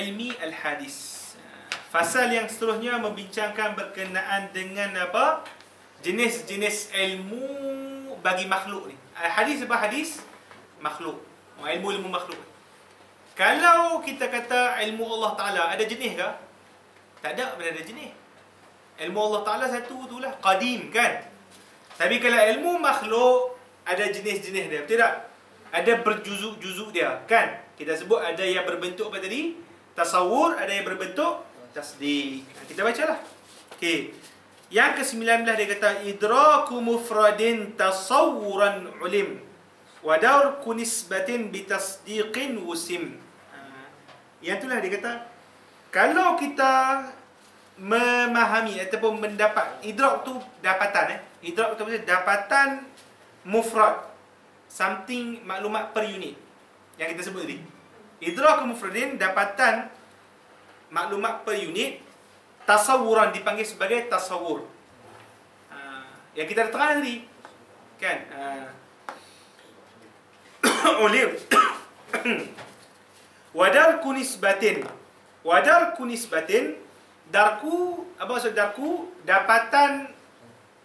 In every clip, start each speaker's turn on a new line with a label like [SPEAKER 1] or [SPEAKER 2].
[SPEAKER 1] ilmi al-hadis. Fasal yang seterusnya membincangkan berkenaan dengan apa? Jenis-jenis ilmu bagi makhluk ni. Hadis apa hadis? Makhluk. Ilmu-ilmu makhluk. Kalau kita kata ilmu Allah Ta'ala, ada jenis ke? Tak ada, benda ada jenis. Ilmu Allah Ta'ala satu tu lah, qadim kan? Tapi kalau ilmu makhluk, ada jenis-jenis dia, betul tak? Ada berjuzuk-juzuk dia, kan? Kita sebut ada yang berbentuk apa tadi? Tasawur, ada yang berbentuk tasdik. Kita bacalah. Okey. Yang ke-19 dia kata idraku mufradin tasawuran ulim wa darku nisbatin bitasdiqin wusim. Yang itulah dia kata kalau kita memahami ataupun mendapat idrak tu dapatan idrak tu maksudnya dapatan mufrad, something maklumat per unit yang kita sebut tadi. Idrak mufradin dapatan maklumat per unit, tasawuran dipanggil sebagai tasawur. Yang kita terang tadi kan, ulim. Wadarku nisbatin. Wadarku nisbatin, darku, apa maksud darku? Dapatan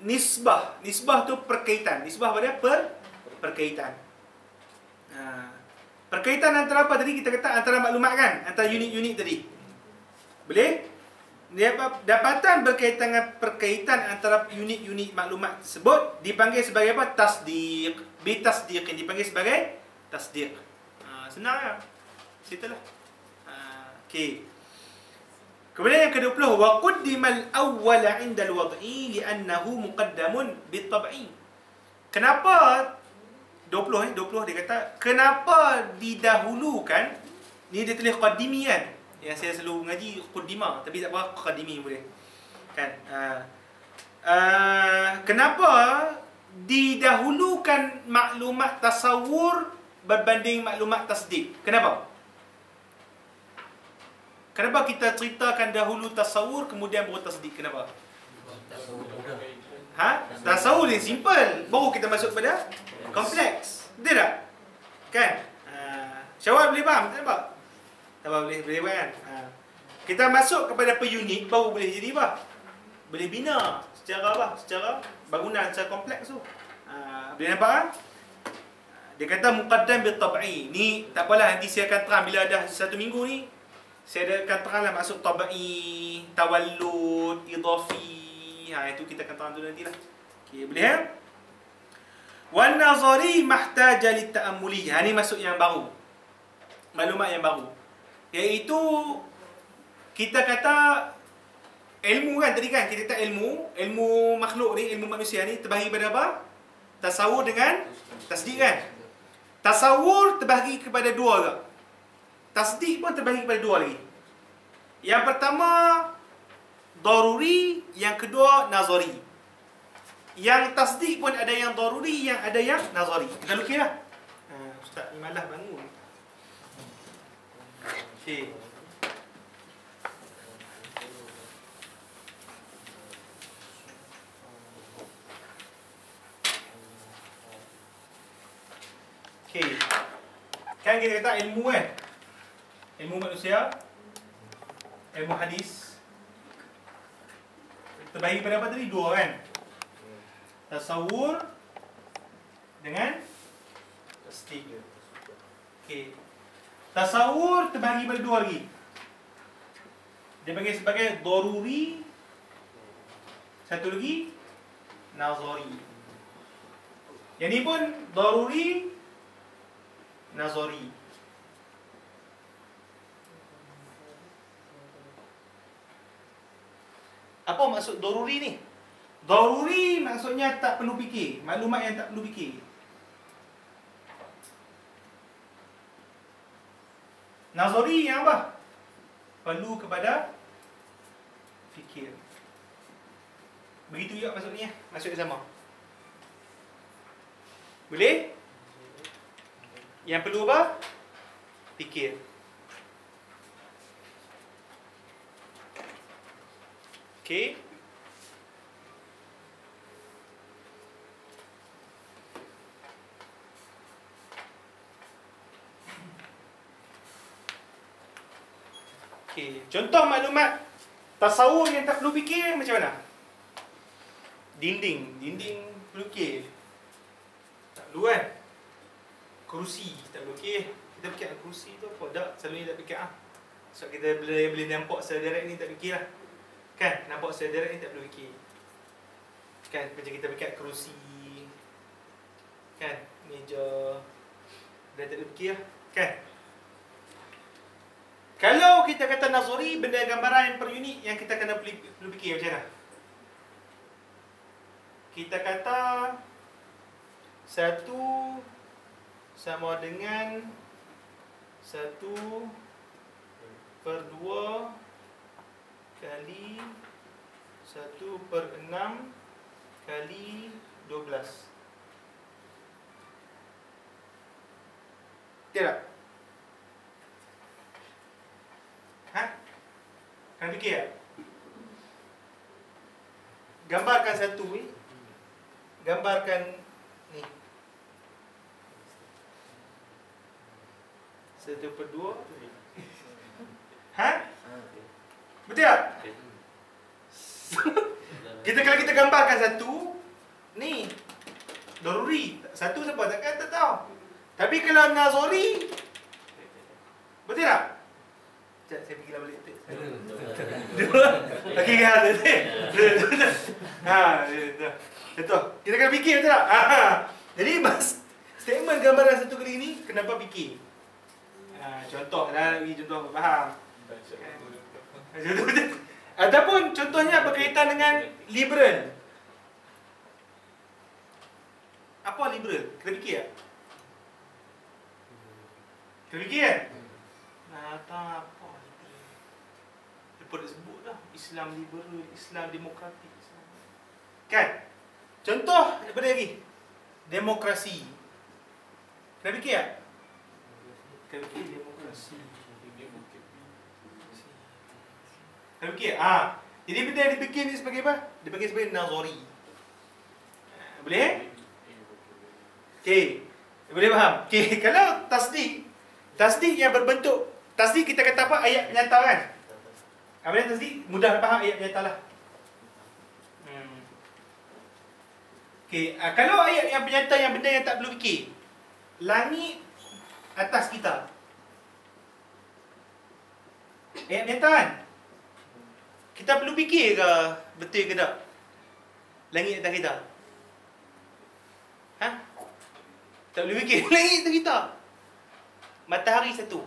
[SPEAKER 1] nisbah. Nisbah tu perkaitan. Nisbah pada perkaitan. Perkaitan antara apa tadi? Kita kata antara maklumat kan? Antara unit-unit tadi. Boleh? Dapatan berkaitan dengan perkaitan antara unit-unit maklumat tersebut dipanggil sebagai apa? Tasdiq. Bitasdiq dipanggil sebagai tasdiq. Senang ya? Situlah. Okey. Kemudian yang ke-20, wa quddimal awwal 'inda al-wad'i li'annahu muqaddamun bit-tab'i. Kenapa 20 dia kata kenapa didahulukan? Ni dia tulis qaddimi kan? Yang saya selalu mengaji qaddimah, tapi tak apa qaddimi boleh. Kan? Kenapa didahulukan maklumat tasawur berbanding maklumat tasdik? Kenapa? Kenapa kita ceritakan dahulu tasawur kemudian baru tasdik? Kenapa? Tasawur yang simple, baru kita masuk pada kompleks. Betul tak? Kan? Syawal boleh faham? Tak apa? Tak apa, boleh kan? Kita masuk kepada per unit baru boleh jadi apa? Boleh bina secara apa? Secara bangunan secara kompleks tu. Boleh nampak kan? Dia kata muqaddam bil tab'i. Ni tak apalah, nanti saya akan terang bila dah satu minggu ni. Saya akan teranglah masuk tab'i, tawallud, idafi. Itu kita akan terang dulu nantilah. Okey, boleh ya? Wan nazari mahtaja lit ta'ammuli. Ni masuk yang baru. Maklumat yang baru. Iaitu kita kata ilmu kan tadi kan, kita kata ilmu makhluk ni, ilmu manusia ni terbahagi pada apa? Tasawur dengan tasdik kan? Tasawur terbahagi kepada dua ke? Tasdik pun terbahagi kepada dua lagi. Yang pertama daruri, yang kedua nazari. Yang tasdik pun ada yang daruri, yang ada yang nazari. Kita lukislah. Ustaz ni malas bangun. Okey. Okey. Kan kita kata ilmu kan? Ilmu manusia, ilmu hadis. Terbahagi pada apa tadi? Dua kan? Tasawur dengan tasdik. Okey. Tasawur terbahagi pada dua lagi. Dia panggil sebagai daruri. Satu lagi nazari. Yang ni pun daruri, nazari. Apa maksud daruri ni? Daruri maksudnya tak perlu fikir. Maklumat yang tak perlu fikir. Nazari yang apa? Perlu kepada fikir. Begitu juga maksudnya. Maksudnya sama. Boleh? Yang perlu apa? Fikir. Okey. Okey, contoh maklumat tasawuf yang tak perlu fikir macam mana? Dinding perlu fikir. Tak perlu kan? Kerusi tak perlu fikir. Kita fikir kerusi tu apa? Tak, selalunya tak fikir Sebab kita boleh nampak secara direct ni tak fikir lah. Kan? Nampak secara direct ni tak perlu fikir. Kan? Macam kita fikir kerusi. Kan? Meja. Dah tak perlu fikir lah. Kan? Kalau kita kata nazari, benda gambaran yang per unit yang kita kena perlu fikir macam mana? Kita kata 1 sama dengan 1/2 kali 1/6 kali 12. Tidak? Kan fikir tak? Gambarkan satu ni. Gambarkan ni. 1/2. Betul tak? Kalau kita gambarkan satu ni daruri. Satu siapa tak tahu. Tapi kalau nazari, betul tak? Sekejap, saya pergi balik. Okey kan? Betul. Kita kena fikir betul tak? Jadi statement gambaran satu kali ni kenapa fikir? Contoh lagi contoh faham. Ataupun contohnya berkaitan dengan liberal. Apa liberal? Kena fikir tak? Kena fikir kan? Tak apa. Lepas dah sebut dah. Islam liberal, Islam demokratik. Kan? Contoh daripada lagi. Demokrasi. Kena fikir tak? Kena fikir demokrasi. Kena fikir? Jadi benda yang dipikir ni sebagai apa? Dipikir sebagai nazari. Boleh? Okey. Boleh faham? Okey, kalau tasdik yang berbentuk, tasdik kita kata apa? Ayat penyata kan? Apa yang tasdik? Mudah faham ayat penyata lah. Okey, kalau ayat yang penyata yang benda yang tak perlu fikir. Langit atas kita. Ayat penyata kan? Kita perlu fikir ke betul ke tak? Langit atas kita. Tak perlu fikir. Langit atas kita. Matahari satu.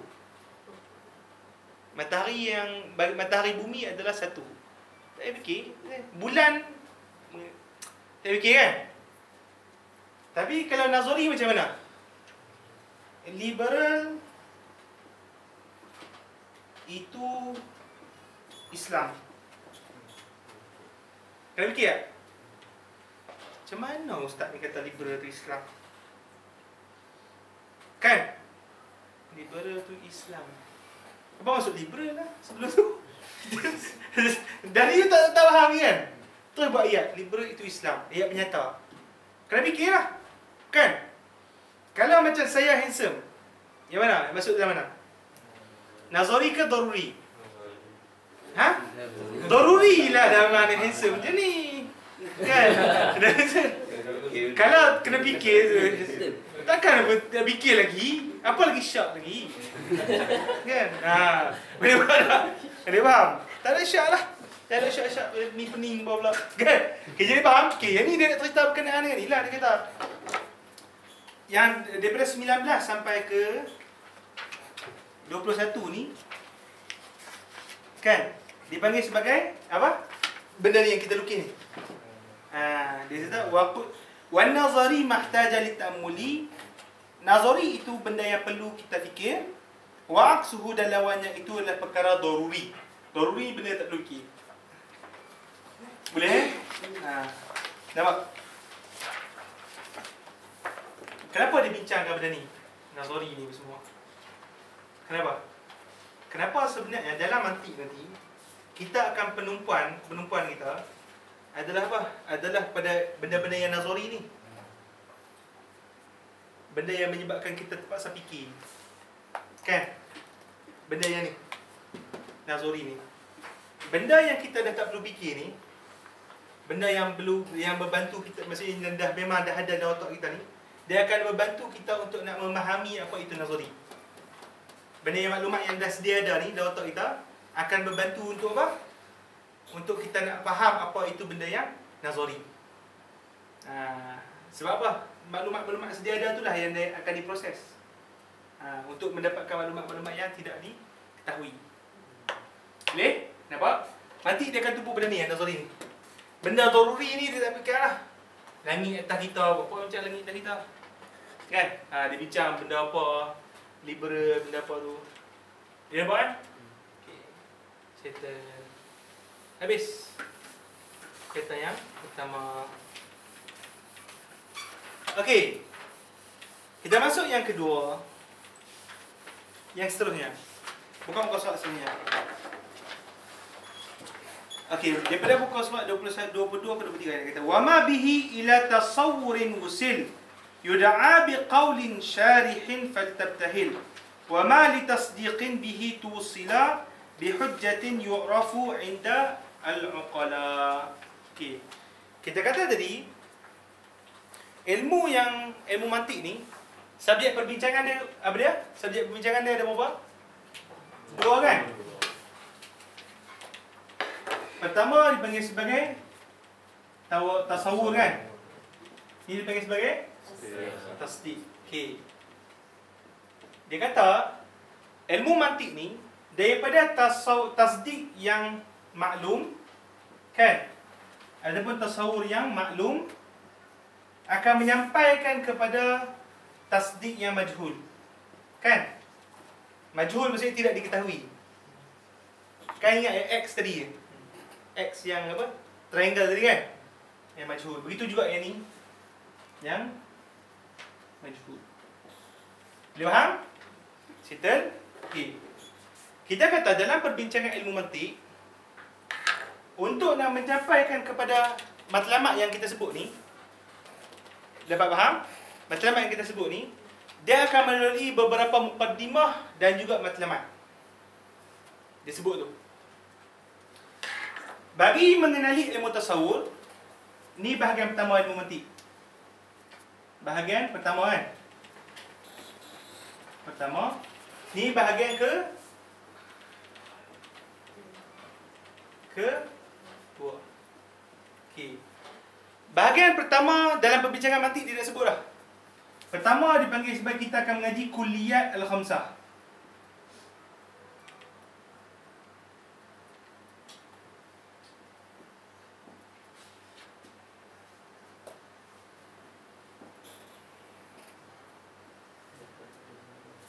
[SPEAKER 1] Matahari bumi adalah satu. Tak payah fikir. Bulan tak fikir kan? Tapi kalau nazari macam mana? Liberal itu Islam. Kena fikir tak? Macam mana ustaz ni kata liberal itu Islam? Kan? Liberal tu Islam. Apa maksud liberal lah sebelum tu? Dari you tak faham kan? Terus buat ayat. Liberal itu Islam. Ayat penyata. Kena fikir lah. Kan? Kalau macam saya handsome. Yang mana? Maksud dalam mana? Nazari ke daruri? Daruri lah dalam mana handsome macam ni. Kan? Kalau kena fikir, takkan fikir lagi. Apa lagi syak lagi? Kan? Boleh faham tak? Boleh faham? Tak ada syak lah. Tak ada syak-syak ni pening bawah pula. Kan? Okay, jadi faham? Okay, yang ni dia nak cerita berkenaan dengan ni lah. Dia kata yang daripada 19 sampai ke 21 ni, kan? Dipanggil sebagai apa? Benda ni yang kita lukis ni. Dia kata wan nazari mahtaja litamuli. Nazari itu benda yang perlu kita fikir. Wa aksuhu dan lawannya itu adalah perkara daruri. Daruri benda yang tak perlu fikir. Boleh? Nampak? Kenapa dia bincangkan benda ni? Nazari ni semua. Kenapa? Kenapa sebenarnya dalam mantik nanti kita akan penumpuan kita adalah apa? Adalah pada benda-benda yang nazari ni. Benda yang menyebabkan kita terpaksa fikir. Kan? Benda yang ni. nazari ni. Benda yang kita dah tak perlu fikir ni, benda yang membantu kita, maksudnya dah memang dah ada dalam otak kita ni, dia akan membantu kita untuk nak memahami apa itu nazari. Benda yang maklumat yang dah sedia ada ni dalam otak kita akan membantu untuk apa? Untuk kita nak faham apa itu benda yang nazari. Sebab apa? Maklumat-maklumat sedia ada itulah yang akan diproses untuk mendapatkan maklumat-maklumat yang tidak diketahui. Boleh? Nampak? Nanti dia akan tumpu benda ni yang nazari ni. Benda daruri ni dia tak fikir lah. Langit atas kita, apa macam langit atas kita. Kan? Dia bincang benda apa, liberal, benda apa tu. Dia nampak kan? Okay. Settle. Habis. Kata yang pertama. Okey. Kita masuk yang kedua. Yang seterusnya. Bukan muka surat seterusnya. Okey, daripada buku surat 21, 22 ke 23 dia kata, "Wa ma bihi ila tasawwurin wusil yud'a biqaulin syarihin faltabtahil wa ma litasdiqin bihi tuwsila bihujjatin yu'rafu 'inda al-uqala." Okey. Kita kata tadi ilmu mantik ni, subjek perbincangan dia apa dia? Subjek perbincangan dia ada berapa? Dua kan? Pertama dipanggil sebagai tasawur kan? Ini dipanggil sebagai tasdik. Okey. Dia kata ilmu mantik ni daripada tasdik yang maklum kan? Adapun tasawur yang maklum akan menyampaikan kepada tasdik yang majhul. Kan? Majhul maksudnya tidak diketahui. Kan ingat yang X tadi ke? X yang apa? Triangle tadi kan? Yang majhul. Begitu juga yang ni. Yang majhul. Boleh faham? Settle? Okey. Kita kata dalam perbincangan ilmu mantik, untuk nak mencapaikan kepada matlamat yang kita sebut ni, dapat faham? Matlamat yang kita sebut ni, dia akan melalui beberapa muqaddimah dan juga matlamat. Dia sebut tu. Bagi mengenali ilmu tasawur, ni bahagian pertama ilmu mantik. Bahagian pertama kan? Pertama. Ni bahagian kedua. Okey. Bahagian pertama dalam perbincangan mantik dia dah sebut dah. Pertama dipanggil sebagai kita akan mengaji kulliyat al-khamsah.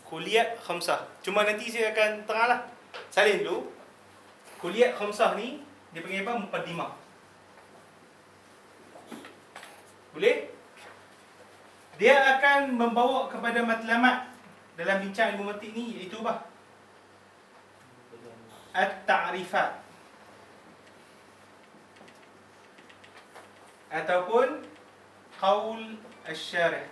[SPEAKER 1] Kulliyat khamsah. Cuma nanti saya akan teranglah. Salin dulu. Kulliyat khamsah ni dia panggil apa? Muqaddimah. Boleh? Dia akan membawa kepada matlamat dalam bincang ilmu mantik ni, iaitu apa? At-ta'rifat. Ataupun qaul asy-syarih.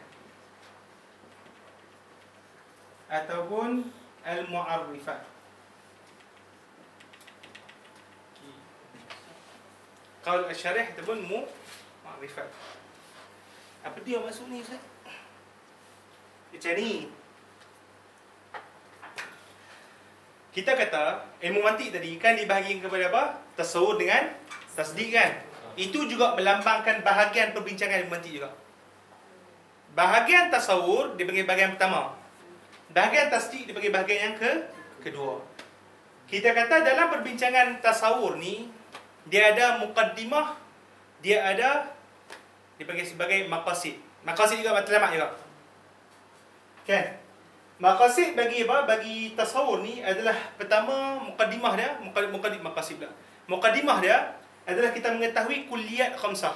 [SPEAKER 1] Ataupun al-mu'arrifat. Qaul asy-syarih ataupun mu'arrifat. Apa dia maksud ni Ustaz? Macam ni. Kita kata ilmu mantik tadi kan dibahagi kepada apa? Tasawur dengan tasdik kan? Itu juga melambangkan bahagian perbincangan ilmu mantik juga. Bahagian tasawur dipanggil bahagian pertama. Bahagian tasdik dipanggil bahagian yang kedua. Kita kata dalam perbincangan tasawur ni, dia ada muqaddimah, dia ada dipanggil sebagai maqasid. Maqasid juga matlamat juga. Kan? Maqasid bagi apa? Bagi tasawur ni adalah pertama muqaddimah dia, maqasid pula. Muqaddimah dia adalah kita mengetahui kulliyat khamsah.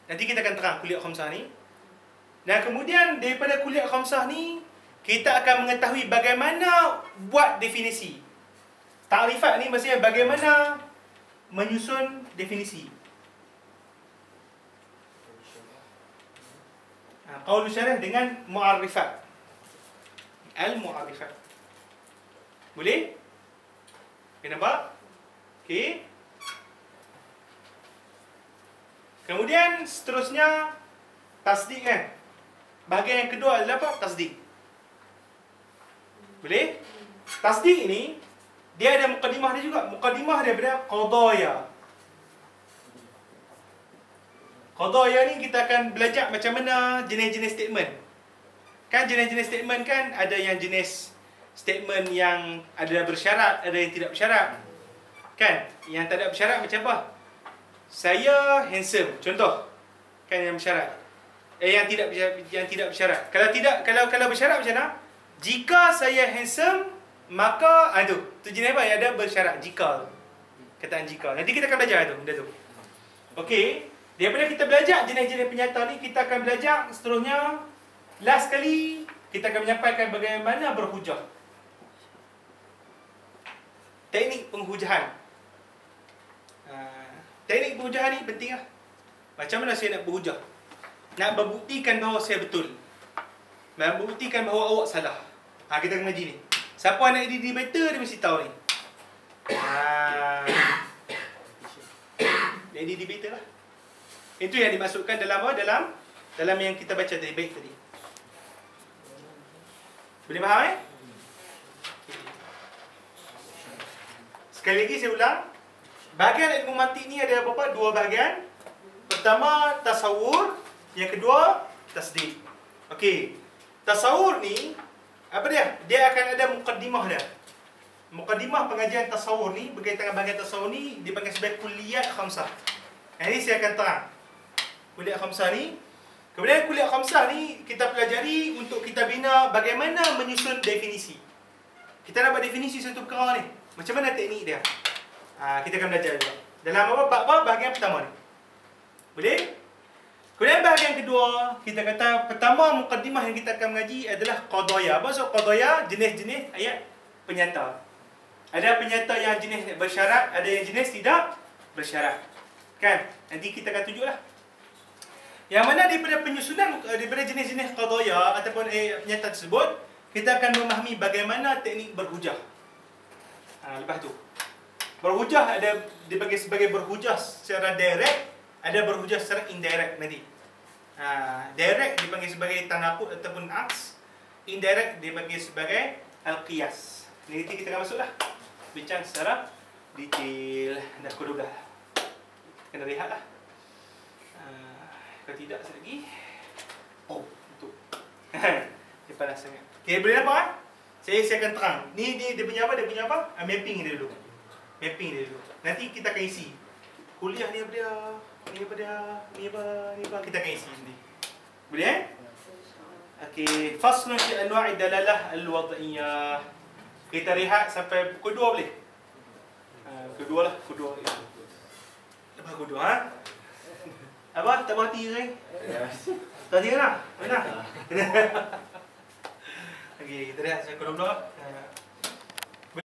[SPEAKER 1] Nanti kita akan terang kulliyat khamsah ni. Dan kemudian daripada kulliyat khamsah ni, kita akan mengetahui bagaimana buat definisi. Ta'rifat ni maksudnya bagaimana menyusun definisi. Qaul syarih dengan mu'arrifat. Al-mu'arrifat. Boleh? Okay, nampak? Okey. Kemudian seterusnya tasdik kan. Bahagian yang kedua adalah apa? Tasdik. Boleh? Tasdik ini dia ada mukadimah dia juga. Mukadimah daripada qadaya. Qadaya ni kita akan belajar macam mana jenis-jenis statement. Kan jenis-jenis statement kan ada yang jenis statement yang ada bersyarat, ada yang tidak bersyarat. Kan? Yang tak ada bersyarat macam apa? Saya handsome, contoh. Kan yang bersyarat. Yang tidak bersyarat. Kalau bersyarat macam mana? Jika saya handsome, maka tu jenis apa? Yang ada bersyarat, jika. Kataan jika. Nanti kita akan belajar tu, benda tu. Okey, daripada kita belajar jenis-jenis penyata ni, kita akan belajar seterusnya. Last kali kita akan menyampaikan bagaimana berhujah. Teknik penghujahan. Teknik penghujahan ni penting lah. Macam mana saya nak berhujah? Nak membuktikan bahawa saya betul. Nak membuktikan bahawa awak salah. Kita akan ngaji ni. Siapa nak jadi debater, dia mesti tahu ni. Jadi debater lah. Itu yang dimasukkan dalam apa? Dalam yang kita baca tadi, baik tadi. Boleh faham Sekali lagi saya ulang. Bahagian ilmu mantik ni ada berapa? Dua bahagian. Pertama, tasawur. Yang kedua, tasdik. Okey. Tasawur ni, apa dia? Dia akan ada mukaddimah dia. Mukaddimah pengajian tasawur ni, berkaitan dengan bahagian tasawur ni, dipanggil sebagai kulliyat khamsah. Ini saya akan terang. Kulliyat khamsah ni. Kemudian kuliah khamsah ni kita pelajari untuk kita bina bagaimana menyusun definisi. Kita nak buat definisi satu perkara ni. Macam mana teknik dia? Kita akan belajar juga. Dalam bab bahagian pertama ni. Boleh? Kemudian bahagian kedua, kita kata pertama mukaddimah yang kita akan mengaji adalah qadaya. Apa maksud qadaya? Jenis-jenis ayat penyata. Ada penyata yang jenis bersyarat, ada yang jenis tidak bersyarat. Kan? Nanti kita akan tunjuklah. Yang mana daripada penyusunan, daripada jenis-jenis qadaya ataupun penyata tersebut, kita akan memahami bagaimana teknik berhujah. Lepas tu, berhujah ada dibagi sebagai berhujah secara direct, ada berhujah secara indirect nanti. Direct dipanggil sebagai tanaqud ataupun aks, indirect dipanggil sebagai al-qiyas. Nanti kita akan masuklah bincang secara detail. Dah pukul 12. Kena rehatlah. Kalau tidak lagi. Betul. Dia panas sangat. Okey, boleh nampak Saya akan terang. Ni dia punya apa? Dia punya apa? Mapping dia dulu. Mapping dia dulu. Nanti kita akan isi. Kuliah ni apa dia? Ni apa dia? Ni apa? Kita akan isi nanti. Boleh Okey, faslun fi anwa'i dalalah al-wad'iyah. Kita rehat sampai pukul 2 boleh? Pukul 2 lah, pukul 2. Lepas pukul 2 Apa? Tak berhati ke? Tak hati ke nak? Mana? Okey, kita lihat saya pukul 12.